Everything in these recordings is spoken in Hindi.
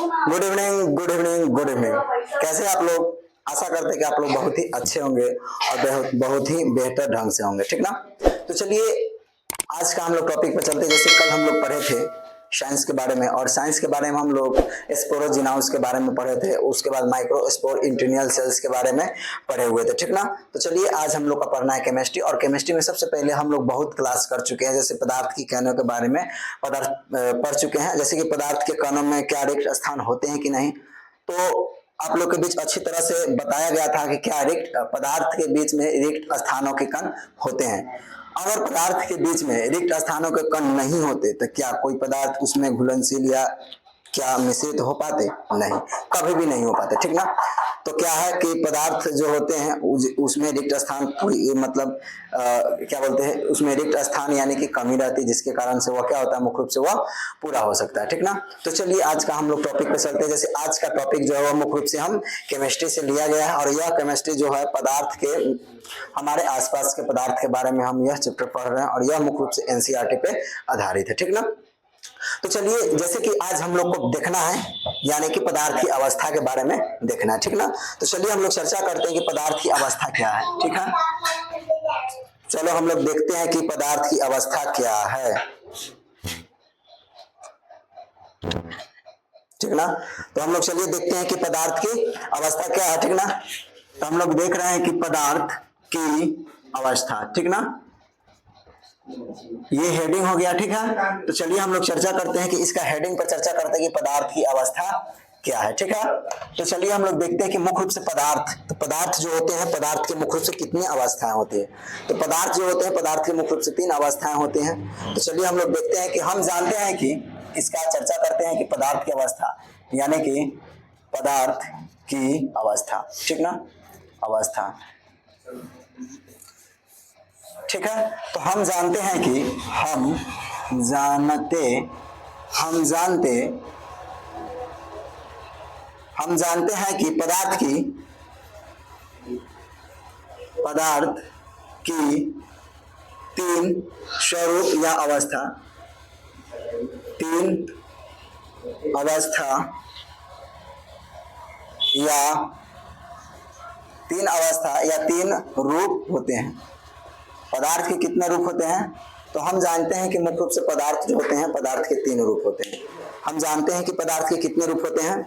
Good evening, good evening, good evening. कैसे आप लोग? आशा करते हैं कि आप लोग बहुत ही अच्छे होंगे और बहुत ही बेहतर ढंग से होंगे, ठीक ना। तो चलिए आज का हम लोग टॉपिक पर चलते हैं। जैसे कल हम लोग पढ़े थे साइंस के बारे में, और साइंस के बारे में हम लोग स्पोरोजिनाउस के बारे में पढ़े थे, उसके बाद माइक्रोस्पोर इंटीनियल सेल्स के बारे में पढ़े हुए थे, ठीक ना। तो चलिए आज हम लोग का पढ़ना है केमिस्ट्री, और केमिस्ट्री में सबसे पहले हम लोग बहुत क्लास कर चुके हैं। जैसे पदार्थ की कणों के बारे में पदार्थ पढ़ चुके हैं, जैसे कि पदार्थ के कणों में क्या रिक्त स्थान होते हैं कि नहीं। तो आप लोग के बीच अच्छी तरह से बताया गया था कि क्या रिक्त पदार्थ के बीच में रिक्त स्थानों के कण होते हैं। अगर पदार्थ के बीच में रिक्त स्थानों के कण नहीं होते तो क्या कोई पदार्थ उसमें घुलनशील या क्या मिश्रित हो पाते? नहीं, कभी भी नहीं हो पाते, ठीक ना। तो क्या है कि पदार्थ जो होते हैं उसमें रिक्त स्थान मतलब क्या बोलते हैं, उसमें रिक्त स्थान यानी कि कमी रहती है, जिसके कारण से वह क्या होता है, मुख्य रूप से वह पूरा हो सकता है, ठीक ना। तो चलिए आज का हम लोग टॉपिक पे चलते हैं। जैसे आज का टॉपिक जो है वह मुख्य रूप से हम केमिस्ट्री से लिया गया है, और यह केमिस्ट्री जो है पदार्थ के हमारे आसपास के पदार्थ के बारे में हम यह चैप्टर पढ़ रहे हैं, और यह मुख्य रूप से एनसीईआरटी पे आधारित है, ठीक ना। तो चलिए जैसे कि आज हम लोग को देखना है यानी कि पदार्थ की अवस्था के बारे में देखना है, ठीक ना। तो चलिए हम लोग चर्चा करते हैं कि पदार्थ की अवस्था क्या है, ठीक है। चलो हम लोग देखते हैं कि पदार्थ की अवस्था क्या है, ठीक ना। तो हम लोग चलिए देखते हैं कि पदार्थ की अवस्था क्या है, ठीक ना। तो हम लोग देख रहे हैं कि पदार्थ की अवस्था, ठीक ना। ये हेडिंग हो गया, ठीक है। तो चलिए हम लोग चर्चा करते हैं कि इसका हेडिंग पर चर्चा करते हैं कि पदार्थ की अवस्था क्या है, ठीक है। तो चलिए हम लोग देखते हैं कि मुख्य रूप से पदार्थ, तो पदार्थ जो होते हैं, पदार्थ के मुख्य रूप से कितनी अवस्थाएं होती है। तो पदार्थ जो होते हैं, पदार्थ के मुख्य रूप से 3 अवस्थाएं होती हैं। तो चलिए हम लोग देखते हैं कि हम जानते हैं कि इसका चर्चा करते हैं कि पदार्थ की अवस्था यानी कि पदार्थ की अवस्था, ठीक ना, अवस्था, ठीक है। तो हम जानते हैं कि हम जानते हैं कि पदार्थ की 3 स्वरूप या अवस्था, 3 अवस्था या 3 रूप होते हैं। पदार्थ के कितने रूप होते हैं? तो हम जानते हैं कि मुख्य रूप से पदार्थ जो होते हैं, पदार्थ के 3 रूप होते हैं। हम जानते हैं कि पदार्थ के कितने रूप होते हैं।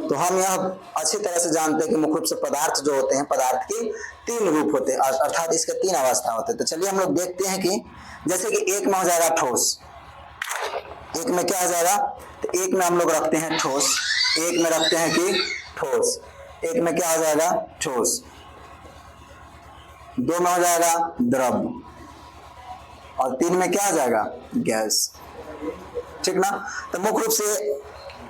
तो हम यह अच्छी तरह से जानते हैं कि मुख्य रूप से पदार्थ जो होते हैं, पदार्थ के 3 रूप होते हैं, अर्थात इसके 3 अवस्था होते हैं। तो चलिए हम लोग देखते हैं कि जैसे कि एक में हो जाएगा ठोस, एक में क्या हो जाएगा, तो एक में हम लोग रखते हैं ठोस, एक में रखते हैं कि ठोस, एक में क्या हो जाएगा, ठोस, 2 में हो जाएगा द्रव, और 3 में क्या हो जाएगा, गैस, ठीक ना। तो मुख्य रूप से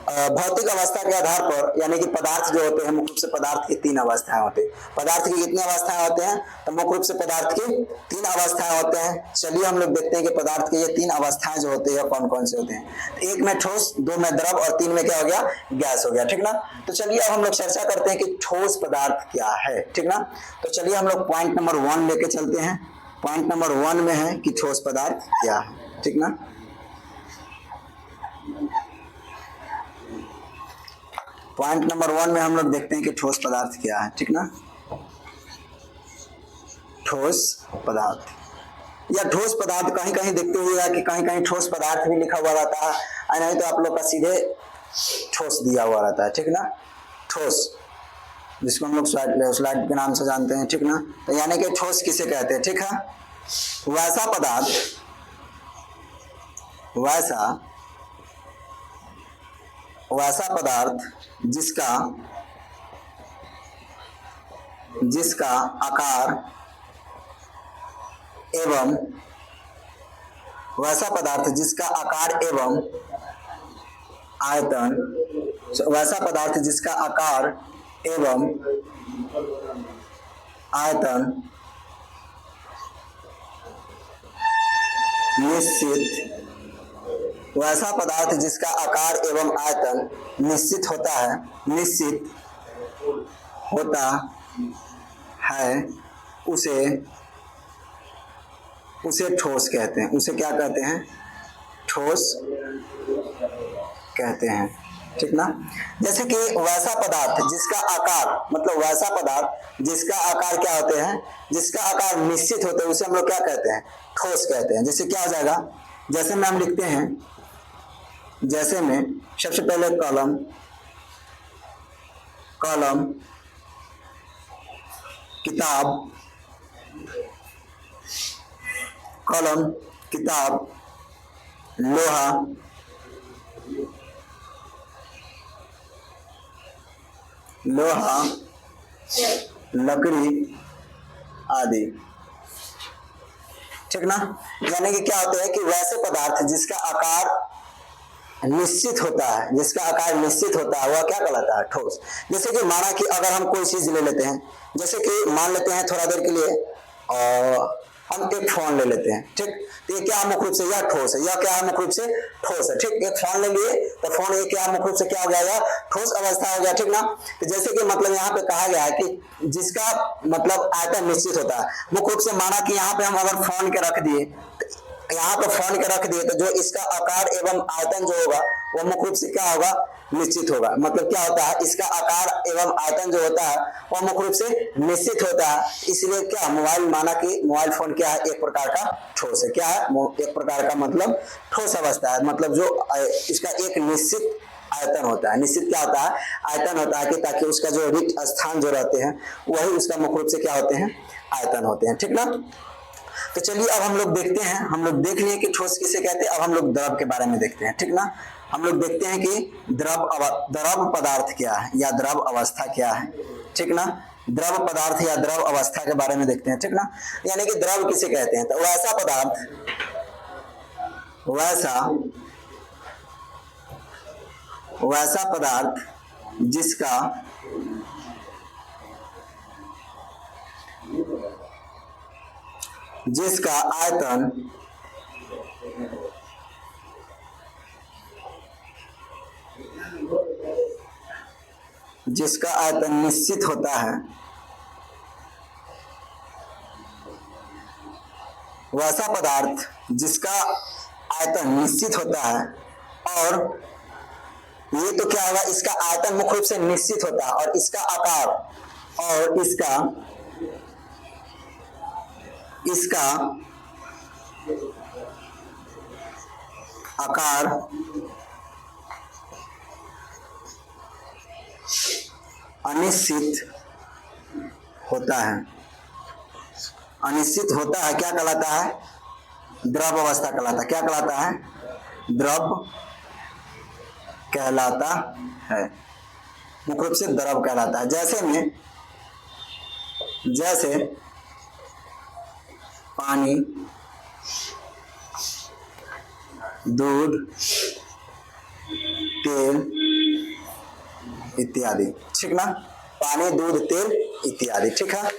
भौतिक अवस्था के आधार पर यानी कि पदार्थ जो होते हैं, मुख्य रूप से पदार्थ की 3 अवस्थाएं होती है। पदार्थ की कितनी अवस्थाएं होते हैं? तो मुख्य रूप से पदार्थ की 3 अवस्थाएं होते हैं। चलिए हम लोग देखते हैं कि पदार्थ की ये 3 अवस्थाएं जो होती है कौन कौन से होते हैं। एक में ठोस, 2 में द्रव, और 3 में क्या हो गया, गैस हो गया, ठीक ना। तो चलिए अब हम लोग चर्चा करते हैं कि ठोस पदार्थ क्या है, ठीक ना। तो चलिए हम लोग पॉइंट नंबर 1 लेके चलते हैं। पॉइंट नंबर 1 में है कि ठोस पदार्थ क्या है, ठीक ना। पॉइंट नंबर 1 में हम लोग देखते हैं कि ठोस पदार्थ क्या है, ठीक ना। ठोस पदार्थ या ठोस पदार्थ कहीं कहीं देखते हुए कि कहीं कहीं ठोस पदार्थ भी लिखा हुआ रहता है, और नहीं तो आप लोग का सीधे ठोस दिया हुआ रहता है, ठीक ना। ठोस, जिसको हम लोग स्लाइड के नाम से जानते हैं, ठीक ना। तो यानी कि ठोस किसे कहते हैं, ठीक है। वैसा पदार्थ जिसका आकार एवं वैसा पदार्थ जिसका आकार एवं आयतन, वैसा पदार्थ जिसका आकार एवं आयतन निश्चित, वैसा पदार्थ जिसका आकार एवं आयतन निश्चित होता है उसे ठोस कहते हैं। उसे क्या कहते हैं? ठोस कहते हैं, ठीक ना। जैसे कि वैसा पदार्थ जिसका आकार, मतलब वैसा पदार्थ जिसका आकार क्या होते हैं, जिसका आकार निश्चित होते हैं, उसे हम लोग क्या कहते हैं, ठोस कहते हैं। जैसे क्या हो जाएगा, जैसे में हम लिखते हैं, जैसे में सबसे पहले कलम, कलम, किताब, कलम, किताब, लोहा, लोहा, लकड़ी आदि, ठीक ना। यानी कि क्या होता है कि वैसे पदार्थ जिसका आकार निश्चित होता है, जिसका आकार निश्चित होता है, वह क्या कहलाता है, ठोस। जैसे कि माना कि अगर हम कोई चीज ले लेते हैं, जैसे कि मान लेते हैं थोड़ा देर के लिए और हम एक फोन ले लेते हैं, ठीक। तो ये क्या मुख्य रूप से, यह ठोस है, यह क्या है, मुख्य रूप से ठोस है, ठीक। एक फोन ले लिए तो फोन ये क्या मुख्य रूप से क्या हो जाएगा, ठोस अवस्था हो गया, ठीक ना। तो जैसे कि मतलब यहाँ पे कहा गया है कि जिसका मतलब आयतन निश्चित होता है, मुख्य रूप से माना कि यहाँ पे हम अगर फोन के रख दिए, यहाँ पर फोन के रख दिए, तो जो इसका आकार एवं आयतन जो होगा वो मुख्य रूप से क्या होगा, निश्चित होगा। मतलब क्या होता है, इसका आकार एवं आयतन जो होता है वह मुख्य रूप से निश्चित होता है। इसलिए क्या मोबाइल, माना कि मोबाइल फोन क्या है, एक प्रकार का ठोस है, क्या है, एक प्रकार का मतलब ठोस अवस्था है। मतलब जो इसका एक निश्चित आयतन होता है, निश्चित क्या होता है, आयतन होता है, कि ताकि उसका जो रिक्त स्थान जो रहते हैं वही उसका मुख्य रूप से क्या होते हैं, आयतन होते हैं, ठीक ना। तो चलिए अब हम लोग देखते हैं, हम लोग देख लिए कि ठोस किसे कहते हैं। अब हम लोग द्रव के बारे में देखते हैं, ठीक ना। हम लोग देखते हैं कि द्रव पदार्थ क्या है या द्रव अवस्था क्या है, ठीक ना। द्रव पदार्थ या द्रव अवस्था के बारे में देखते हैं, ठीक ना। यानी कि द्रव किसे कहते हैं, तो वैसा पदार्थ, वैसा पदार्थ जिसका आयतन निश्चित होता है, वैसा पदार्थ जिसका आयतन निश्चित होता है, और ये तो क्या होगा, इसका आयतन मुख्य रूप से निश्चित होता है, और इसका आकार और इसका आकार अनिश्चित होता है, अनिश्चित होता है, क्या कहलाता है, द्रव अवस्था कहलाता है। क्या कहलाता है, द्रव कहलाता है, मुख्य रूप से द्रव कहलाता है। जैसे पानी, दूध, तेल इत्यादि, ठीक ना। पानी, दूध, तेल इत्यादि, ठीक है।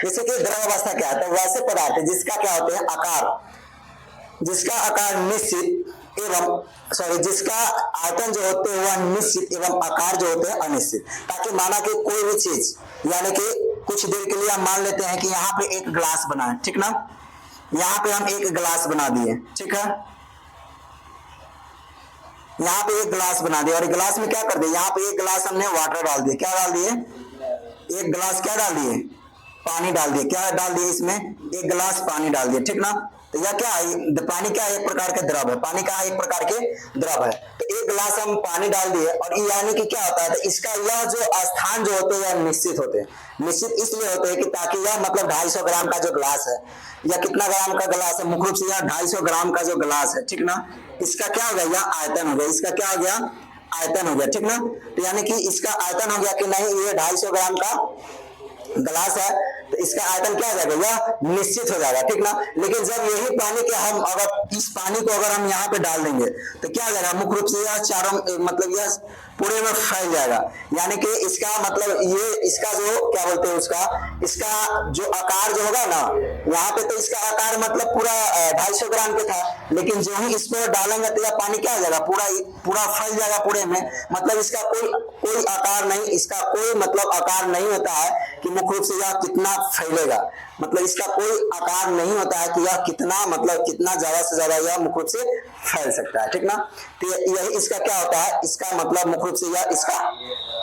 जैसे कि द्रव अवस्था क्या है, तो वैसे पदार्थ जिसका क्या होते हैं, आकार, जिसका आकार निश्चित एवं जिसका आयतन जो होते हैं वह निश्चित एवं आकार जो होते हैं अनिश्चित। ताकि माना कि कोई भी चीज, यानी कि कुछ देर के लिए हम मान लेते हैं कि यहाँ पे एक ग्लास बना है, ठीक ना। यहाँ पे हम एक ग्लास बना दिए, ठीक है। यहाँ पे एक ग्लास बना दिया, और ग्लास में क्या कर दिया, यहाँ पे एक ग्लास हमने वाटर डाल दिया, क्या डाल दिए, एक ग्लास क्या डाल दिए, पानी डाल दिए, क्या डाल दिए, इसमें एक गिलास पानी डाल दिए, ठीक ना। तो यह क्या है, पानी क्या है, एक प्रकार का द्रव है, पानी का एक प्रकार के द्रव है। तो एक गिलास हम पानी डाल दिए, और यानी कि क्या होता है, तो इसका यह जो स्थान जो होते हैं निश्चित होते हैं। निश्चित इसलिए होते हैं कि ताकि यह मतलब 250 ग्राम का जो गिलास है, या कितना ग्राम का गिलास है, मुख्य रूप से यह 250 ग्राम का जो गिलास है, ठीक ना। इसका क्या हो गया, यह आयतन हो गया, इसका क्या हो गया, आयतन हो गया, ठीक ना। तो यानी कि इसका आयतन हो गया कि नहीं, ये 250 ग्राम का गिलास है, तो इसका आयतन क्या हो जाएगा, यह निश्चित हो जाएगा, ठीक ना। लेकिन जब यही पानी के हम अगर इस पानी को अगर हम यहाँ पे डाल देंगे, तो क्या हो जाएगा, मुख्य रूप से यह चारों मतलब यह पूरे में फैल जाएगा। यानी कि इसका मतलब ये इसका जो क्या बोलते हैं, इसका जो आकार जो होगा ना, यहाँ पे तो इसका आकार मतलब पूरा 250 ग्राम के था, लेकिन जो ही इसको डालेंगे तो यह पानी क्या हो जाएगा, पूरा फैल जाएगा पूरे में। मतलब इसका कोई आकार नहीं, इसका कोई मतलब आकार नहीं होता है, कि मुख्य रूप से यह कितना फैलेगा, मतलब इसका कोई आकार नहीं होता है कि यह कितना, मतलब कितना ज्यादा से ज्यादा यह मुख्य रूप से फैल सकता है, ठीक ना। तो यही इसका क्या होता है, इसका मतलब मुख्य रूप से यह इसका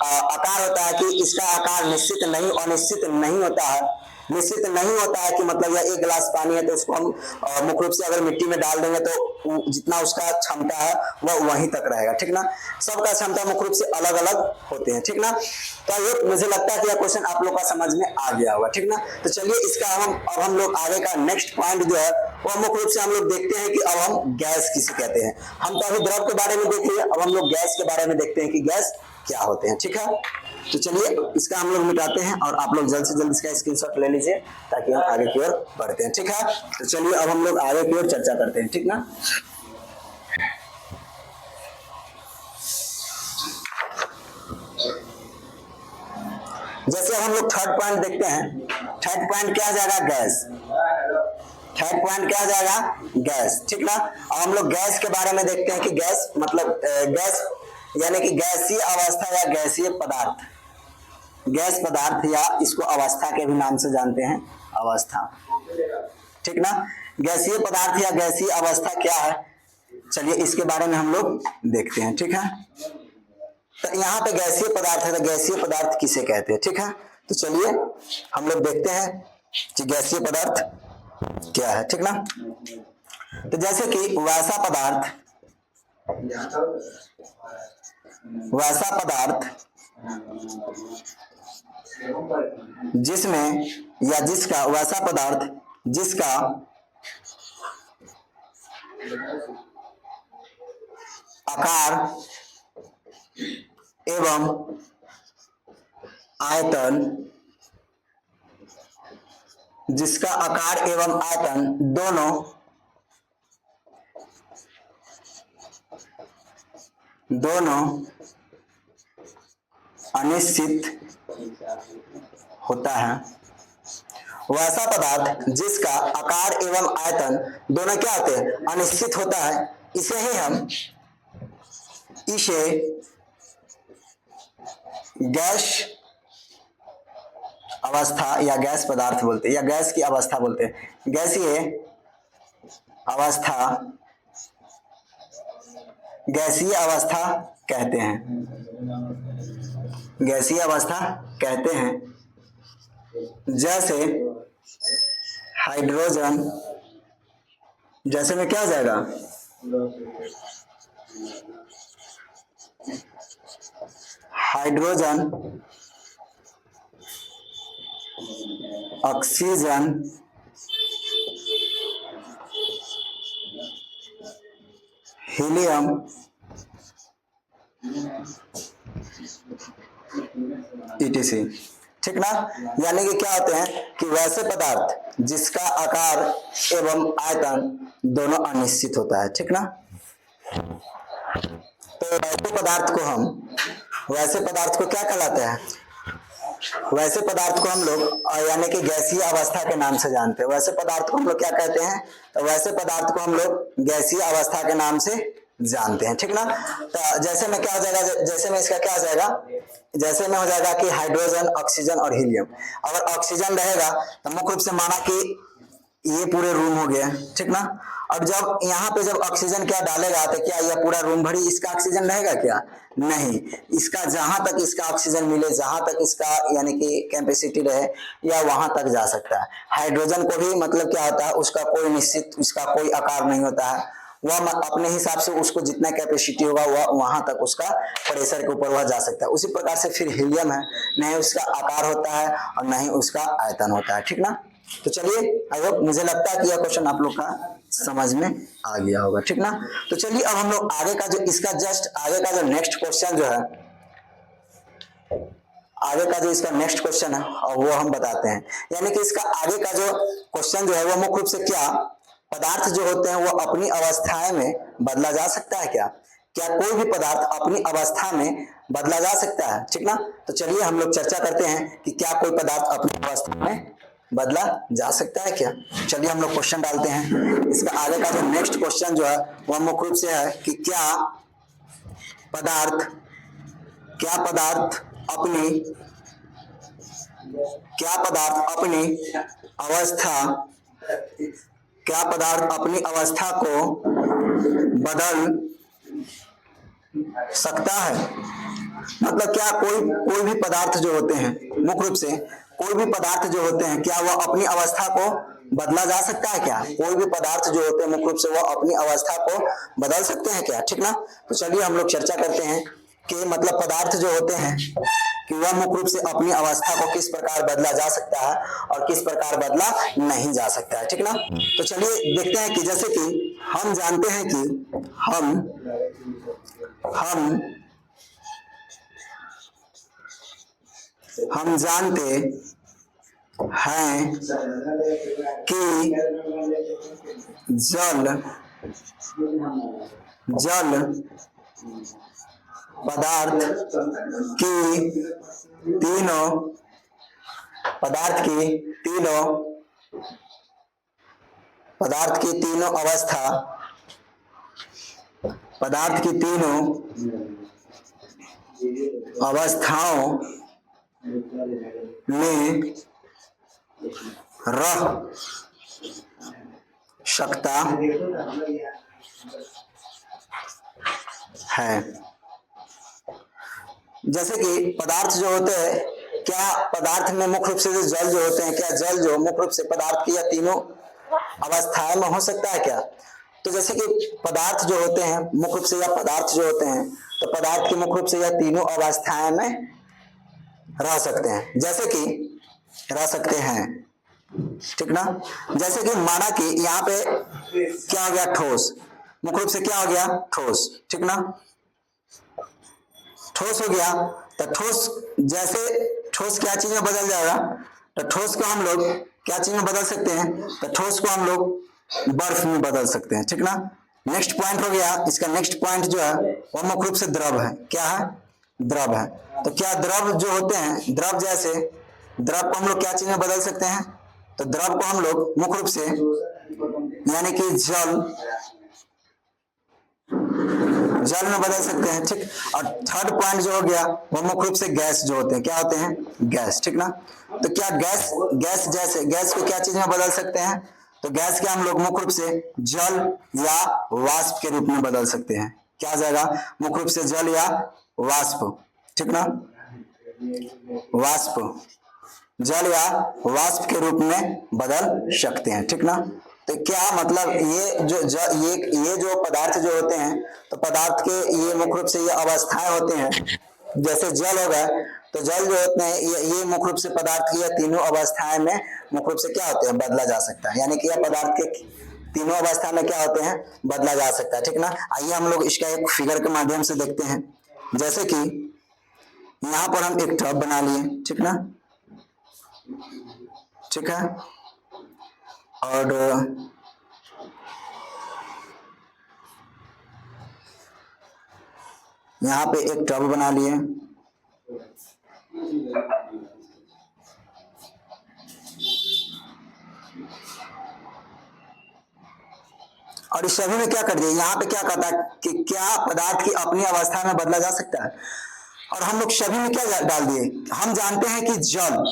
आकार होता है कि इसका आकार निश्चित नहीं, अनिश्चित नहीं होता है। निश्चित नहीं होता है कि मतलब यह 1 गिलास पानी है तो उसको हम मुख्य रूप से अगर मिट्टी में डाल देंगे तो जितना उसका क्षमता है वह वहीं तक रहेगा, ठीक ना। सबका क्षमता मुख्य रूप से अलग अलग होते हैं, ठीक ना। तो ये मुझे लगता है कि यह क्वेश्चन आप लोग का समझ में आ गया होगा, ठीक ना। तो चलिए इसका हम लोग आगे का नेक्स्ट पॉइंट जो है वह मुख्य रूप से हम लोग देखते हैं कि अब हम गैस किसे कहते हैं। हम तो अभी द्रव के बारे में देख लिए, अब हम लोग गैस के बारे में देखते हैं कि गैस क्या होते हैं, ठीक है। तो चलिए इसका हम लोग मिटाते हैं और आप लोग जल्द से जल्द इसका स्क्रीनशॉट ले लीजिए ताकि हम आगे की ओर बढ़ते हैं, ठीक है। तो चलिए अब हम लोग आगे की ओर चर्चा करते हैं, ठीक ना। जैसे हम लोग थर्ड पॉइंट देखते हैं, थर्ड पॉइंट क्या आ जाएगा, गैस। थर्ड पॉइंट क्या आ जाएगा, गैस, ठीक ना। अब हम लोग गैस के बारे में देखते हैं कि गैस मतलब गैस यानी कि गैसीय अवस्था या गैसीय पदार्थ, गैस पदार्थ या इसको अवस्था के भी नाम से जानते हैं, अवस्था, ठीक ना। गैसीय पदार्थ या गैसीय अवस्था क्या है, चलिए इसके बारे में हम लोग देखते हैं, ठीक है। तो यहाँ पे गैसीय पदार्थ है, तो गैसीय पदार्थ किसे कहते हैं, ठीक है। तो चलिए हम लोग देखते हैं कि गैसीय पदार्थ क्या है, ठीक ना। तो जैसे कि वैसा पदार्थ जिसमें या जिसका, वैसा पदार्थ जिसका आकार एवं आयतन, जिसका आकार एवं आयतन दोनों अनिश्चित होता है। वैसा पदार्थ जिसका आकार एवं आयतन दोनों क्या होते हैं, अनिश्चित होता है, इसे गैस अवस्था या गैस पदार्थ बोलते हैं, या गैस की अवस्था बोलते हैं। गैसीय अवस्था कहते हैं, गैसीय अवस्था कहते हैं। जैसे हाइड्रोजन, जैसे में क्या हो जाएगा, हाइड्रोजन, ऑक्सीजन, हीलियम, etc, ठीक ना। यानी कि क्या होते हैं कि वैसे पदार्थ जिसका आकार एवं आयतन दोनों अनिश्चित होता है, ठीक ना। तो वैसे पदार्थ को क्या कहलाते हैं, वैसे पदार्थ को हम लोग यानी कि गैसीय अवस्था के नाम से जानते हैं। वैसे पदार्थ को हम लोग क्या कहते हैं, तो वैसे पदार्थ को हम लोग गैसीय अवस्था के नाम से जानते हैं, ठीक ना। तो जैसे में क्या हो जाएगा, जैसे में इसका क्या हो जाएगा, जैसे में हो जाएगा कि हाइड्रोजन, ऑक्सीजन और हीलियम। अगर ऑक्सीजन रहेगा तो मुख्य रूप से माना कि ये पूरे रूम हो गया, ठीक ना। अब जब यहाँ पे जब ऑक्सीजन क्या डालेगा तो क्या यह पूरा रूम भरी इसका ऑक्सीजन रहेगा क्या, नहीं। इसका जहां तक इसका ऑक्सीजन मिले, जहां तक इसका यानी कि कैपेसिटी रहे, या वहां तक जा सकता है। हाइड्रोजन को भी मतलब क्या होता है, उसका कोई निश्चित, उसका कोई आकार नहीं होता है, वह अपने हिसाब से उसको जितना कैपेसिटी होगा वह वहां तक उसका प्रेशर के ऊपर वह जा सकता है। उसी प्रकार से फिर हीलियम है, नहीं उसका आकार होता है और नहीं उसका आयतन होता है, ठीक ना। तो चलिए आई होप, मुझे लगता है कि यह क्वेश्चन आप लोग का समझ में आ गया होगा, ठीक ना। तो चलिए अब हम लोग आगे का जो इसका जस्ट आगे का जो नेक्स्ट क्वेश्चन जो है, आगे का जो इसका नेक्स्ट क्वेश्चन है और वो हम बताते हैं। यानी कि इसका आगे का जो क्वेश्चन जो है वो मुख्य रूप से क्या, पदार्थ जो होते हैं वो अपनी अवस्थाएं में बदला जा सकता है क्या, क्या कोई भी पदार्थ अपनी अवस्था में बदला जा सकता है, ठीक ना। तो चलिए हम लोग चर्चा करते हैं कि क्या कोई पदार्थ अपनी अवस्था में बदला जा सकता है क्या। चलिए हम लोग क्वेश्चन डालते हैं। इसका आगे का जो नेक्स्ट क्वेश्चन जो है वह मुख्य रूप से है कि क्या पदार्थ अपनी क्या पदार्थ अपनी अवस्था को बदल सकता है? मतलब क्या कोई भी पदार्थ जो होते हैं, मुख्य रूप से कोई भी पदार्थ जो होते हैं, क्या वह अपनी अवस्था को बदला जा सकता है? क्या कोई भी पदार्थ जो होते हैं मुख्य रूप से वह अपनी अवस्था को बदल सकते हैं क्या? ठीक ना। तो चलिए हम लोग चर्चा करते हैं कि मतलब पदार्थ जो होते हैं कि वह मुख्य रूप से अपनी अवस्था को किस प्रकार बदला जा सकता है और किस प्रकार बदला नहीं जा सकता है। ठीक ना। तो चलिए देखते हैं कि जैसे कि हम जानते हैं कि हम जानते हैं कि जल पदार्थ की तीनों अवस्थाओं में रह सकता है। जैसे कि पदार्थ जो होते हैं, क्या पदार्थ में मुख्य रूप से जो जल जो होते हैं, क्या जल जो मुख्य रूप से पदार्थ की या तीनों अवस्थाएं में हो सकता है क्या? तो जैसे कि पदार्थ जो होते हैं मुख्य रूप से या पदार्थ जो होते हैं, तो पदार्थ की मुख्य रूप से या तीनों अवस्थाएं में रह सकते हैं। जैसे कि रह सकते हैं, ठीक ना। जैसे कि माना कि यहाँ पे क्या हो गया, ठोस, मुख्य रूप से क्या हो गया, ठोस, ठीक ना। ठोस हो गया तो ठोस क्या चीज में बदल जाएगा? तो ठोस को हम लोग क्या चीज में बदल सकते हैं? तो ठोस को हम लोग बर्फ में बदल सकते हैं, ठीक ना। नेक्स्ट पॉइंट हो गया, इसका नेक्स्ट पॉइंट जो है वो मुख्य रूप से द्रव है। क्या है? द्रव है। तो क्या द्रव जो होते हैं, द्रव को हम लोग क्या चीज में बदल सकते हैं? तो द्रव को हम लोग मुख्य रूप से यानी कि जल में बदल सकते हैं, ठीक। और थर्ड पॉइंट जो हो गया वो मुख्य रूप से गैस जो होते हैं, क्या होते हैं? गैस, ठीक ना। तो क्या गैस को क्या चीज में बदल सकते हैं? तो गैस के हम लोग मुख्य रूप से जल या वाष्प के रूप में बदल सकते हैं। क्या आ जाएगा? मुख्य रूप से जल या वाष्प, ठीक ना। जल या वाष्प के रूप में बदल सकते हैं, ठीक ना। तो क्या मतलब ये जो पदार्थ जो होते हैं, तो पदार्थ के ये मुख्य रूप से ये अवस्थाएं होते हैं। जैसे जल हो गया, तो जल जो होते हैं ये मुख्य रूप से पदार्थ की तीनों अवस्थाएं में मुख्य रूप से क्या होते हैं? बदला जा सकता है। यानी कि यह पदार्थ के तीनों अवस्था में क्या होते हैं? बदला जा सकता है, ठीक ना। आइए हम लोग इसका एक फिगर के माध्यम से देखते हैं। जैसे कि यहाँ पर हम एक टब बना लिए, ठीक ना, ठीक है। और यहाँ पे एक टब बना लिए, और इस सभी में क्या कर दिया, यहाँ पे क्या कहता है कि क्या पदार्थ की अपनी अवस्था में बदला जा सकता है। और हम लोग सभी में क्या डाल दिए, हम जानते हैं कि जल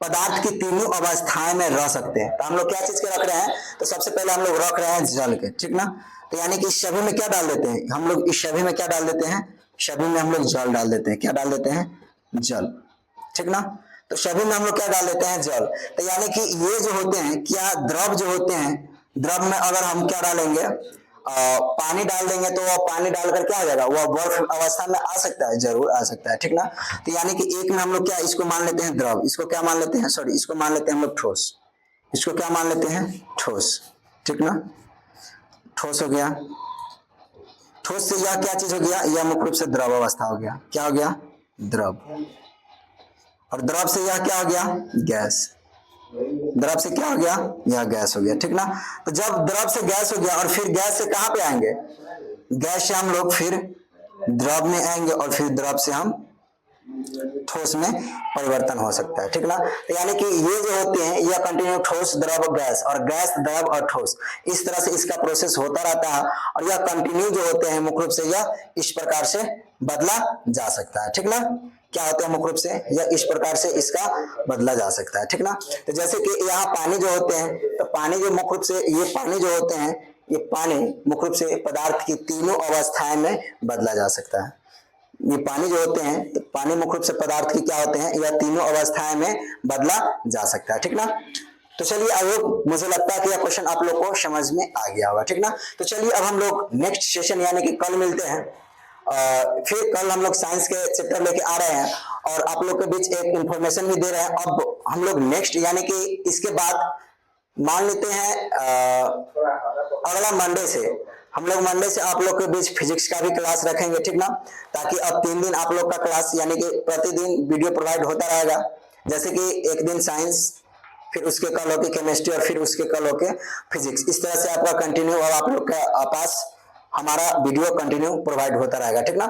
पदार्थ की तीनों अवस्थाएं में रह सकते हैं। तो हम लोग क्या चीज के रख रहे हैं? तो सबसे पहले हम लोग रख रहे हैं जल के, ठीक ना। तो यानी कि इस सभी में क्या डाल देते हैं हम लोग? इस सभी में क्या डाल देते हैं? सभी में हम लोग जल डाल देते हैं। क्या डाल देते हैं? जल, ठीक ना। तो सभी में हम लोग क्या डाल देते हैं? जल। तो यानी कि ये जो होते हैं, क्या द्रव जो होते हैं, द्रव में अगर हम क्या डालेंगे, पानी डाल देंगे, तो वह पानी डालकर क्या हो जाएगा? वह बर्फ अवस्था में आ सकता है, जरूर आ सकता है, ठीक ना। तो यानी कि एक में हम लोग क्या इसको मान लेते हैं? द्रव। इसको क्या मान लेते हैं? सॉरी, इसको मान लेते हैं हम लोग ठोस। इसको क्या मान लेते हैं? ठोस, ठीक ना। ठोस हो गया। ठोस से यह क्या चीज हो गया? यह मुख्य रूप से द्रव अवस्था हो गया। क्या हो गया? द्रव। और द्रव से यह क्या हो गया? गैस। द्रव से क्या हो गया? यह गैस हो गया, ठीक ना। तो जब द्रव से गैस हो गया, और फिर गैस से कहां पे आएंगे? गैस से हम लोग फिर द्रव में आएंगे, और फिर द्रव से हम ठोस में परिवर्तन हो सकता है, ठीक ना। तो यानी कि ये जो होते हैं यह कंटिन्यू ठोस, द्रव, गैस, और गैस, द्रव और ठोस, इस तरह से इसका प्रोसेस होता रहता है। और यह कंटिन्यू जो होते हैं मुख्य रूप से यह इस प्रकार से बदला जा सकता है, ठीक ना। क्या होते हैं मुख्य रूप से, या इस प्रकार से इसका बदला जा सकता है, ठीक ना। तो जैसे कि यहाँ पानी जो होते हैं, तो पानी जो मुख्य रूप से ये पानी जो होते हैं, ये पानी मुख्य रूप से पदार्थ की तीनों अवस्थाएं में बदला जा सकता है। ये पानी जो होते हैं, तो पानी मुख्य रूप से पदार्थ की क्या होते हैं, यह तीनों अवस्थाएं में बदला जा सकता है, ठीक ना। तो चलिए अब मुझे लगता है कि यह क्वेश्चन आप लोग को समझ में आ गया होगा, ठीक ना। तो चलिए अब हम लोग नेक्स्ट सेशन यानी कि कल मिलते हैं। फिर कल हम लोग साइंस के चैप्टर लेके आ रहे हैं और आप लोग के बीच एक इंफॉर्मेशन भी दे रहे हैं। अब हम लोग नेक्स्ट यानी कि इसके बाद मान लेते हैं अगला मंडे से हम लोग मंडे से आप लोग के बीच फिजिक्स का भी क्लास रखेंगे, ठीक ना। ताकि अब 3 दिन आप लोग का क्लास यानी कि प्रतिदिन वीडियो प्रोवाइड होता रहेगा। जैसे कि एक दिन साइंस, फिर उसके कल होके केमिस्ट्री और फिर उसके कल होके फिजिक्स। इस तरह से आपका कंटिन्यू और आप लोग के पास हमारा वीडियो कंटिन्यू प्रोवाइड होता रहेगा, ठीक ना।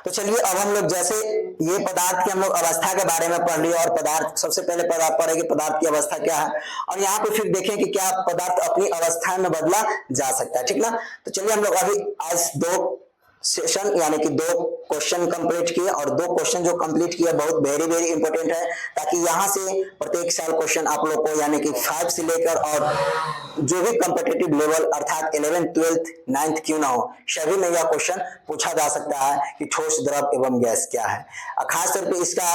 तो चलिए अब हम लोग जैसे ये पदार्थ की हम लोग अवस्था के बारे में पढ़ लिए और पदार्थ सबसे पहले पदार्थ पढ़े कि पदार्थ की अवस्था क्या है, और यहाँ पे फिर देखें कि क्या पदार्थ अपनी अवस्था में बदला जा सकता है, ठीक ना। तो चलिए हम लोग अभी आज 2 सेशन यानी कि 2 क्वेश्चन कंप्लीट किए, और 2 क्वेश्चन जो कंप्लीट किए बहुत वेरी वेरी इंपॉर्टेंट है, ताकि यहाँ से प्रत्येक साल क्वेश्चन आप लोग को यानी कि 5 से लेकर और जो भी कॉम्पिटिटिव लेवल अर्थात 11th 12th 9th क्यों ना हो, सभी में यह क्वेश्चन पूछा जा सकता है कि ठोस, द्रव एवं गैस क्या है। खासतौर पे इसका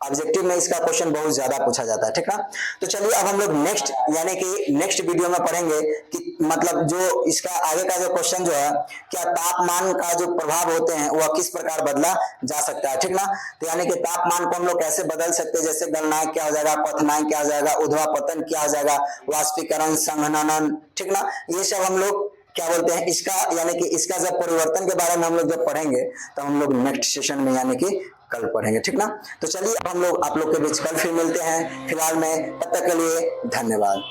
ऑब्जेक्टिव में इसका क्वेश्चन बहुत ज्यादा पूछा जाता है, ठीक है। तो चलिए अब हम लोग नेक्स्ट यानी कि नेक्स्ट वीडियो में पढ़ेंगे कि मतलब जो इसका आगे का जो क्वेश्चन जो है, क्या तापमान का जो प्रभाव होते हैं वह किस प्रकार बदला जा सकता है, ठीक ना। तो यानी कि तापमान को हम लोग कैसे बदल सकते हैं, जैसे गलनांक क्या हो जाएगा, क्वथनांक क्या हो जाएगा, ऊर्ध्वापतन क्या हो जाएगा, वाष्पीकरण, संघनन, ठीक ना। ये सब हम लोग क्या बोलते हैं इसका यानी कि इसका जब परिवर्तन के बारे में हम लोग जब पढ़ेंगे तो हम लोग नेक्स्ट सेशन में यानी कि कल पढ़ेंगे, ठीक ना। तो चलिए अब हम लोग आप लोग के बीच कल फिर मिलते हैं। फिलहाल में तब तक के लिए धन्यवाद।